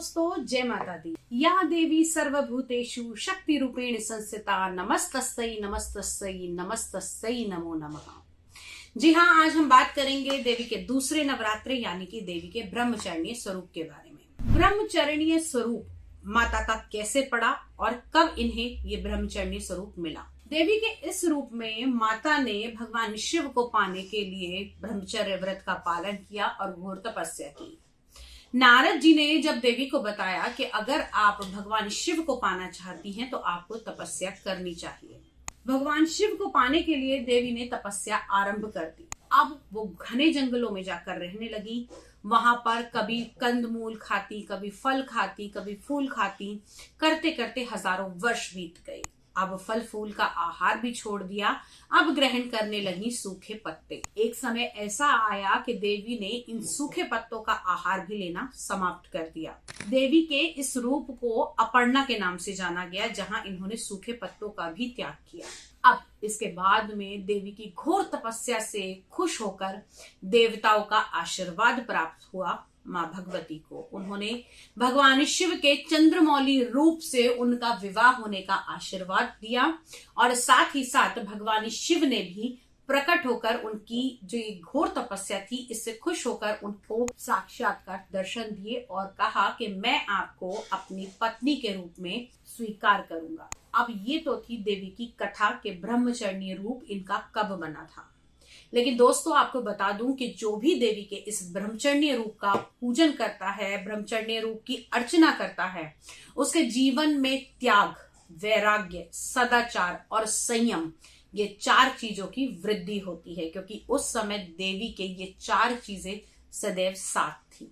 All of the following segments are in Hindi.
दोस्तों, जय माता दी। या देवी सर्वभूतेषु शक्ति रूपेण संस्थिता नमस्तस्यै नमस्तस्यै नमस्तस्यै नमो नमः। जी हाँ, आज हम बात करेंगे देवी के दूसरे नवरात्रे यानी कि देवी के ब्रह्मचर्य स्वरूप के बारे में। ब्रह्मचर्य स्वरूप माता का कैसे पड़ा और कब इन्हें ये ब्रह्मचर्य स्वरूप मिला। देवी के इस रूप में माता ने भगवान शिव को पाने के लिए ब्रह्मचर्य व्रत का पालन किया और घोर तपस्या की। नारद जी ने जब देवी को बताया कि अगर आप भगवान शिव को पाना चाहती हैं तो आपको तपस्या करनी चाहिए। भगवान शिव को पाने के लिए देवी ने तपस्या आरंभ कर दी। अब वो घने जंगलों में जाकर रहने लगी। वहां पर कभी कंदमूल खाती, कभी फल खाती, कभी फूल खाती। करते करते हजारों वर्ष बीत गए। अब फल फूल का आहार भी छोड़ दिया। अब ग्रहण करने लगी सूखे पत्ते। एक समय ऐसा आया कि देवी ने इन सूखे पत्तों का आहार भी लेना समाप्त कर दिया। देवी के इस रूप को अपर्णा के नाम से जाना गया, जहां इन्होंने सूखे पत्तों का भी त्याग किया। अब इसके बाद में देवी की घोर तपस्या से खुश होकर देवताओं का आशीर्वाद प्राप्त हुआ। माँ भगवती को उन्होंने भगवान शिव के चंद्रमौली रूप से उनका विवाह होने का आशीर्वाद दिया और साथ ही साथ भगवान शिव ने भी प्रकट होकर उनकी जो घोर तपस्या थी इससे खुश होकर उनको साक्षात्कार दर्शन दिए और कहा कि मैं आपको अपनी पत्नी के रूप में स्वीकार करूंगा। अब ये तो थी देवी की कथा के ब्रह्मचर्य रूप इनका कब बना था। लेकिन दोस्तों, आपको बता दूं कि जो भी देवी के इस ब्रह्मचर्य रूप का पूजन करता है, ब्रह्मचर्य रूप की अर्चना करता है, उसके जीवन में त्याग, वैराग्य, सदाचार और संयम, ये चार चीजों की वृद्धि होती है, क्योंकि उस समय देवी के ये चार चीजें सदैव साथ थी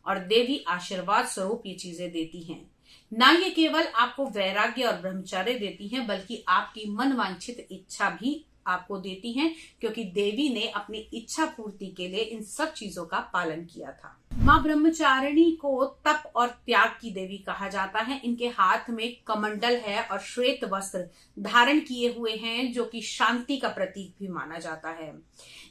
और देवी आशीर्वाद स्वरूप ये चीजें देती हैं। ना ये केवल आपको वैराग्य और ब्रह्मचर्य देती हैं, बल्कि आपकी मन वांछित इच्छा भी आपको देती हैं, क्योंकि देवी ने अपनी इच्छा पूर्ति के लिए इन सब चीजों का पालन किया था। माँ ब्रह्मचारिणी को तप और त्याग की देवी कहा जाता है। इनके हाथ में कमंडल है और श्वेत वस्त्र धारण किए हुए हैं, जो कि शांति का प्रतीक भी माना जाता है।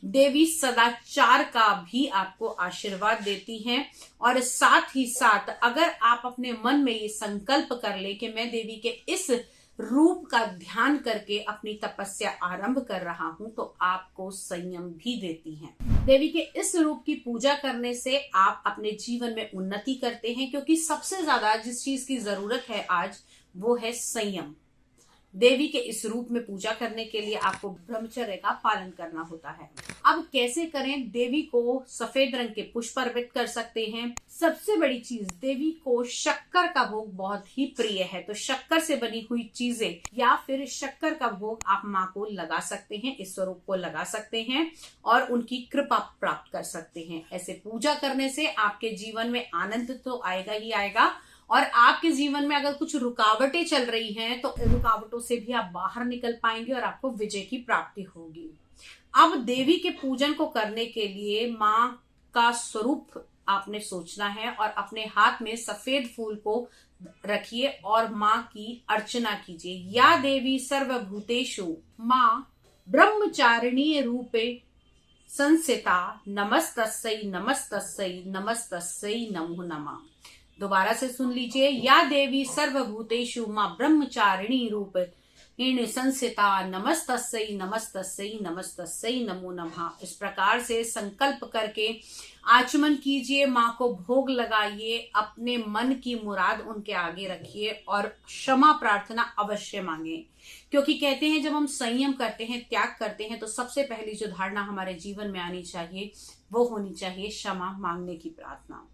देवी सदाचार का भी आपको आशीर्वाद देती हैं और साथ ही साथ अगर आप अपने मन में ये संकल्प कर ले कि मैं देवी के इस रूप का ध्यान करके अपनी तपस्या आरंभ कर रहा हूं, तो आपको संयम भी देती हैं। देवी के इस रूप की पूजा करने से आप अपने जीवन में उन्नति करते हैं, क्योंकि सबसे ज्यादा जिस चीज की जरूरत है आज वो है संयम। देवी के इस रूप में पूजा करने के लिए आपको ब्रह्मचर्य का पालन करना होता है। अब कैसे करें? देवी को सफेद रंग के पुष्प अर्पित कर सकते हैं। सबसे बड़ी चीज, देवी को शक्कर का भोग बहुत ही प्रिय है, तो शक्कर से बनी हुई चीजें या फिर शक्कर का भोग आप माँ को लगा सकते हैं, इस स्वरूप को लगा सकते हैं और उनकी कृपा प्राप्त कर सकते हैं। ऐसे पूजा करने से आपके जीवन में आनंद तो आएगा ही आएगा और आपके जीवन में अगर कुछ रुकावटें चल रही हैं तो रुकावटों से भी आप बाहर निकल पाएंगे और आपको विजय की प्राप्ति होगी। अब देवी के पूजन को करने के लिए माँ का स्वरूप आपने सोचना है और अपने हाथ में सफेद फूल को रखिए और माँ की अर्चना कीजिए। या देवी सर्वभूतेषु माँ ब्रह्मचारिणी रूपे संस्थिता नमस्तस्यै नमस्तस्यै नमस्तस्यै नमो नमः। दोबारा से सुन लीजिए। या देवी सर्वभूतेषु माँ ब्रह्मचारिणी रूप इन संस्थिता नमस्तस्यै नमस्तस्यै नमस्तस्यै नमो नमः। इस प्रकार से संकल्प करके आचमन कीजिए, माँ को भोग लगाइए, अपने मन की मुराद उनके आगे रखिए और क्षमा प्रार्थना अवश्य मांगे, क्योंकि कहते हैं जब हम संयम करते हैं, त्याग करते हैं, तो सबसे पहली जो धारणा हमारे जीवन में आनी चाहिए वो होनी चाहिए क्षमा मांगने की प्रार्थना।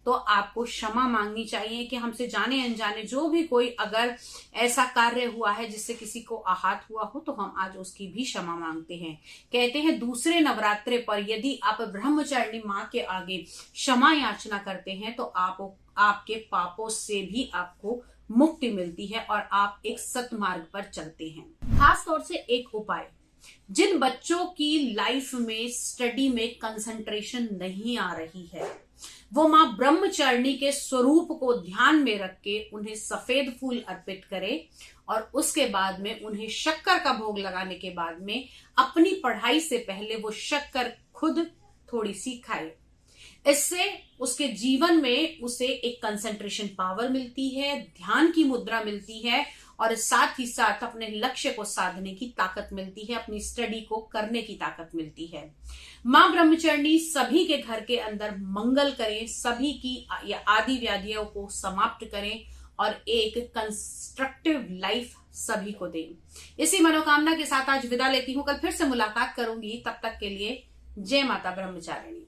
तो आपको क्षमा मांगनी चाहिए कि हमसे जाने अनजाने जो भी कोई अगर ऐसा कार्य हुआ है जिससे किसी को आहत हुआ हो, तो हम आज उसकी भी क्षमा मांगते हैं। कहते हैं दूसरे नवरात्रे पर यदि आप ब्रह्मचारिणी माँ के आगे क्षमा याचना करते हैं तो आपके पापों से भी आपको मुक्ति मिलती है और आप एक सतमार्ग पर चलते हैं। खास तौर से एक उपाय, जिन बच्चों की लाइफ में स्टडी में कंसंट्रेशन नहीं आ रही है, वो माँ ब्रह्मचारिणी के स्वरूप को ध्यान में रख के उन्हें सफेद फूल अर्पित करे और उसके बाद में उन्हें शक्कर का भोग लगाने के बाद में अपनी पढ़ाई से पहले वो शक्कर खुद थोड़ी सी खाए। इससे उसके जीवन में उसे एक कंसंट्रेशन पावर मिलती है, ध्यान की मुद्रा मिलती है और साथ ही साथ अपने लक्ष्य को साधने की ताकत मिलती है, अपनी स्टडी को करने की ताकत मिलती है। मां ब्रह्मचरणी सभी के घर के अंदर मंगल करें, सभी की आदि व्याधियों को समाप्त करें और एक कंस्ट्रक्टिव लाइफ सभी को दें। इसी मनोकामना के साथ आज विदा लेती हूं। कल फिर से मुलाकात करूंगी, तब तक के लिए जय माता ब्रह्मचारिणी।